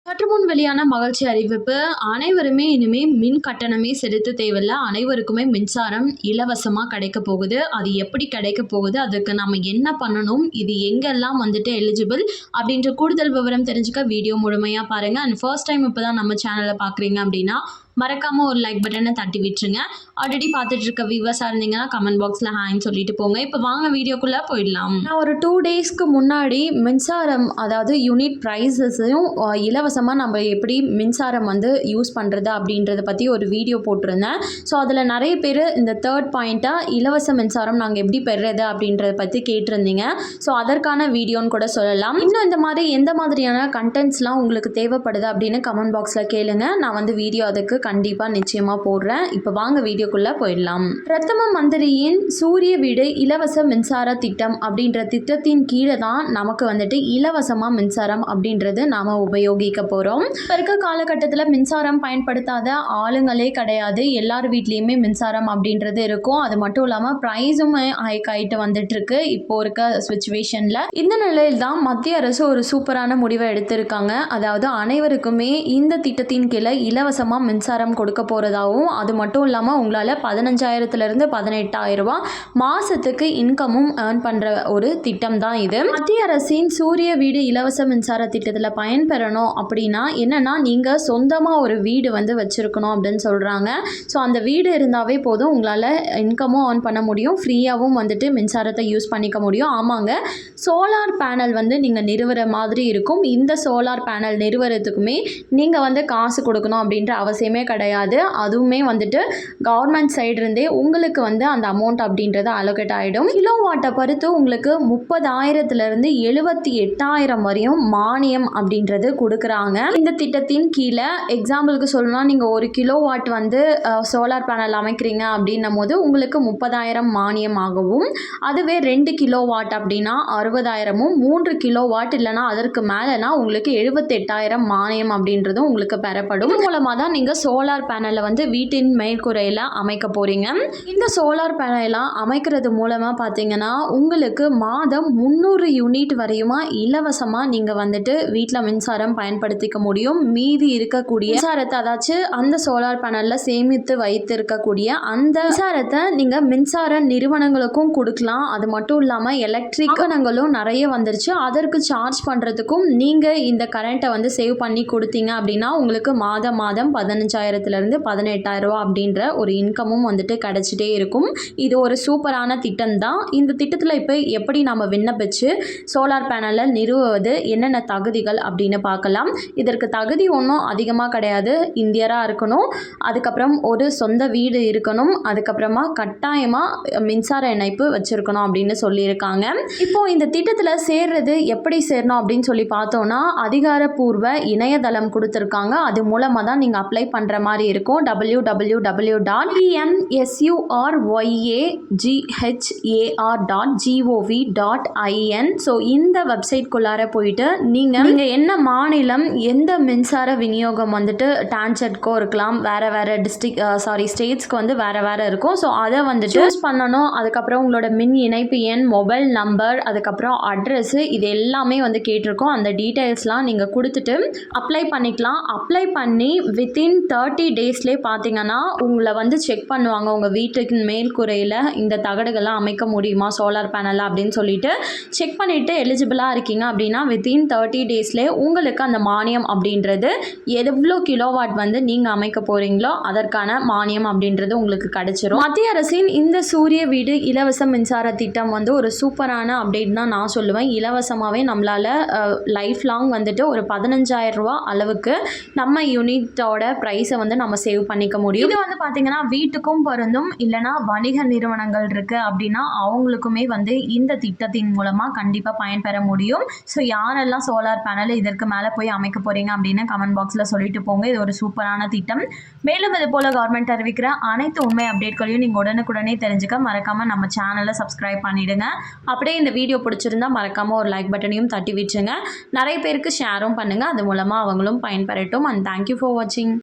சற்று முன் வெளியான மகிழ்ச்சி அறிவிப்பு. அனைவருமே இனிமே மின் கட்டணமே செலுத்த தேவையில்ல. அனைவருக்குமே மின்சாரம் இலவசமா கிடைக்க போகுது. அது எப்படி கிடைக்க போகுது? அதுக்கு நம்ம என்ன பண்ணணும்? இது எங்கெல்லாம் வந்துட்டு எலிஜிபிள் அப்படின்ற கூடுதல் விவரம் தெரிஞ்சுக்க வீடியோ முழுமையா பாருங்க. அண்ட் ஃபர்ஸ்ட் டைம் இப்பதான் நம்ம சேனலை பார்க்குறீங்க அப்படின்னா மறக்காம ஒரு லைக் பட்டனை தட்டி விட்டுருங்க. ஆல்ரெடி பார்த்துட்டு இருக்க வியூவர்ஸாக இருந்தீங்கன்னா கமெண்ட் பாக்ஸில் ஹாய்ன்னு சொல்லிட்டு போங்க. இப்போ வாங்க வீடியோக்குள்ளே போயிடலாம். நான் ஒரு 2 டேஸ்க்கு முன்னாடி மின்சாரம் அதாவது யூனிட் ப்ரைஸஸையும் இலவசமாக நம்ம எப்படி மின்சாரம் வந்து யூஸ் பண்ணுறது அப்படின்றத பற்றி ஒரு வீடியோ போட்டிருந்தேன். ஸோ அதில் நிறைய பேர் இந்த தேர்ட் பாயிண்ட்டாக இலவச மின்சாரம் நாங்கள் எப்படி பெறுறது அப்படின்றத பற்றி கேட்டிருந்தீங்க. ஸோ அதற்கான வீடியோன்னு கூட சொல்லலாம். இன்னும் இந்த மாதிரி எந்த மாதிரியான கண்டென்ட்ஸ்லாம் உங்களுக்கு தேவைப்படுது அப்படின்னு கமெண்ட் பாக்ஸில் கேளுங்க. நான் வந்து வீடியோ அதுக்கு கண்டிப்பாக நிச்சயமாக போடுறேன். இப்போ வாங்க வீடியோக்குள்ளே போயிடலாம். பிரதம மந்திரியின் சூரிய வீடு இலவச மின்சார திட்டம் அப்படின்ற திட்டத்தின் கீழே தான் நமக்கு வந்துட்டு இலவசமாக மின்சாரம் அப்படின்றது நாம் உபயோகிக்க போகிறோம். இப்போ இருக்க காலகட்டத்தில் மின்சாரம் பயன்படுத்தாத ஆளுங்களே கிடையாது. எல்லார் வீட்லேயுமே மின்சாரம் அப்படின்றது இருக்கும். அது மட்டும் இல்லாமல் ப்ரைஸும் ஹைக் ஆகிட்டு வந்துட்டு இருக்கு இப்போ இருக்க சுச்சுவேஷனில். இந்த நிலையில் தான் மத்திய அரசு ஒரு சூப்பரான முடிவை எடுத்திருக்காங்க. அதாவது அனைவருக்குமே இந்த திட்டத்தின் கீழே இலவசமாக மின்சாரம் கொடுக்க போகிறதாகவும், அது மட்டும் இல்லாமல் உங்களால் 15,000 18,000 ரூபாய் மாதத்துக்கு இன்கமும் ஏர்ன் பண்ணுற ஒரு திட்டம் தான் இது. மத்திய அரசின் சூரிய வீடு இலவச மின்சார திட்டத்தில் பயன்பெறணும் அப்படின்னா என்னென்னா, நீங்கள் சொந்தமாக ஒரு வீடு வந்து வச்சுருக்கணும் அப்படின்னு சொல்கிறாங்க. ஸோ அந்த வீடு இருந்தாவே போதும், உங்களால் இன்கமும் ஏர்ன் பண்ண முடியும், ஃப்ரீயாகவும் வந்துட்டு மின்சாரத்தை யூஸ் பண்ணிக்க முடியும். ஆமாங்க, சோலார் பேனல் வந்து நீங்கள் நிறுவுற மாதிரி இருக்கும். இந்த சோலார் பேனல் நிறுவுறதுக்குமே நீங்கள் வந்து காசு கொடுக்கணும் அப்படின்ற அவசியமே கிடையாது. அதுவுமே வந்துட்டு கவர்மெண்ட் சைடு இருந்தே உங்களுக்கு வந்து அந்த அமௌண்ட் அப்படின்றது அலோகேட் ஆகிடும். கிலோ வாட்டை பொறுத்து உங்களுக்கு 30,000 78,000 வரையும் மானியம் அப்படின்றது கொடுக்குறாங்க இந்த திட்டத்தின் கீழே. எக்ஸாம்பிளுக்கு சொல்லணும்னா, நீங்கள் 1 கிலோ வாட் வந்து சோலார் பேனல் அமைக்கிறீங்க அப்படின்னும் போது உங்களுக்கு 30,000 மானியம் ஆகவும், அதுவே 2 கிலோ வாட் அப்படின்னா 60,000, 3 கிலோ வாட் இல்லைனா அதற்கு மேலேனா உங்களுக்கு 78,000 மானியம் அப்படின்றதும் உங்களுக்கு பெறப்படும். இது மூலமாக தான் நீங்கள் சோலார் பேனலை வந்து வீட்டின் மேற்கூரையில் அமைக்க போகிறீங்க. இந்த சோலார் பேனலாம் அமைக்கிறது மூலமாக பார்த்தீங்கன்னா உங்களுக்கு மாதம் 300 யூனிட் வரையுமா இலவசமாக நீங்கள் வந்துட்டு வீட்டில் மின்சாரம் பயன்படுத்திக்க முடியும். மீதி இருக்கக்கூடிய மின்சாரத்தை அதாச்சும் அந்த சோலார் பேனலில் சேமித்து வைத்திருக்கக்கூடிய அந்த மின்சாரத்தை நீங்கள் மின்சார நிறுவனங்களுக்கும் கொடுக்கலாம். அது மட்டும் இல்லாமல் எலக்ட்ரிக் வாகனங்களும் நிறைய வந்துருச்சு. அதற்கு சார்ஜ் பண்ணுறதுக்கும் நீங்கள் இந்த கரண்ட்டை வந்து சேவ் பண்ணி கொடுத்தீங்க அப்படின்னா உங்களுக்கு மாதம் 15,000 18,000 ரூபா அப்படின்ற ஒரு இன்கமும் வந்துட்டு கிடைச்சிட்டே இருக்கும். இது ஒரு சூப்பரான திட்டம் தான். இந்த திட்டத்தில் இப்போ எப்படி நம்ம விண்ணப்பிச்சு சோலார் பேனலை நிறுவுவது, என்னென்ன தகுதிகள் அப்படின்னு பார்க்கலாம். இதற்கு தகுதி ஒன்றும் அதிகமாக கிடையாது. இந்தியராக இருக்கணும், அதுக்கப்புறம் ஒரு சொந்த வீடு இருக்கணும், அதுக்கப்புறமா கட்டாயமாக மின்சார இணைப்பு வச்சுருக்கணும் அப்படின்னு சொல்லியிருக்காங்க. இப்போது இந்த திட்டத்தில் சேர்றது எப்படி சேரணும் அப்படின்னு சொல்லி பார்த்தோன்னா, அதிகாரப்பூர்வ இணையதளம் கொடுத்துருக்காங்க. அது மூலமாக தான் நீங்கள் அப்ளை பண்ணுற மாதிரி இருக்கும். www.pmsurghar.gov.in. ஸோ இந்த வெப்சைட்குள்ளார போயிட்டு நீங்கள் என்ன மாநிலம், எந்த மின்சார விநியோகம் வந்துட்டு டான்செட்கோ இருக்கலாம், வேறு ஸ்டேட்ஸ்க்கு வந்து வேறு இருக்கும். ஸோ அதை வந்து சூஸ் பண்ணணும். அதுக்கப்புறம் உங்களோட மின் இணைப்பு எண், மொபைல் நம்பர், அதுக்கப்புறம் அட்ரஸ்ஸு, இது எல்லாமே வந்து கேட்டிருக்கோம். அந்த டீட்டெயில்ஸ்லாம் நீங்கள் கொடுத்துட்டு அப்ளை பண்ணிக்கலாம். அப்ளை பண்ணி வித்தின் 30 டேஸ்லேயே பார்த்தீங்கன்னா உங்களை வந்து செக் பண்ணுவாங்க. உங்கள் வீட்டுக்கு மேல்கூரையில் இந்த தகடுகள்லாம் அமைக்க முடியுமா சோலார் பேனல் அப்படின்னு சொல்லிட்டு செக் பண்ணிவிட்டு எலிஜிபிளாக இருக்கீங்க அப்படின்னா வித்தின் 30 டேஸ்லேயே உங்களுக்கு அந்த மானியம் அப்படின்றது எவ்வளோ கிலோவாட் வந்து நீங்கள் அமைக்க போகிறீங்களோ அதற்கான மானியம் அப்படின்றது உங்களுக்கு கிடைச்சிரும். மத்திய அரசின் இந்த சூரிய வீடு இலவச மின்சார திட்டம் வந்து ஒரு சூப்பரான அப்டேட் தான் நான் சொல்லுவேன். இலவசமாகவே நம்மளால் லைஃப் லாங் வந்துட்டு ஒரு 15,000 ரூபா அளவுக்கு நம்ம யூனிட்டோட ப்ரைஸை வந்து நம்ம சேவ் பண்ணிக்க முடியும். இது வந்து பார்த்தீங்கன்னா வீட்டுக்கும் பொருந்தும், இல்லைனா வணிக நிறுவனங்கள் இருக்குது அப்படின்னா அவங்களுக்குமே வந்து இந்த திட்டத்தின் மூலமாக கண்டிப்பாக பயன்பெற முடியும். ஸோ யாரெல்லாம் சோலார் பேனல் இதற்கு மேலே போய் அமைக்க போகிறீங்க அப்படின்னு கமெண்ட் பாக்ஸில் சொல்லிட்டு போங்க. இது ஒரு சூப்பரான திட்டம். மேலும் இது போல் கவர்மெண்ட் அறிவிக்கிற அனைத்து உண்மை அப்டேட்களையும் நீங்கள் உடனுக்குடனே தெரிஞ்சுக்க மறக்காமல் நம்ம சேனலை சப்ஸ்கிரைப் பண்ணிவிடுங்க. அப்படியே இந்த வீடியோ பிடிச்சிருந்தா மறக்காமல் ஒரு லைக் பட்டனையும் தட்டி விட்டுருங்க. நிறைய பேருக்கு ஷேரும் பண்ணுங்கள். அது மூலமாக அவங்களும் பயன்பெறட்டும். அண்ட் தேங்க்யூ ஃபார் வாட்சிங்.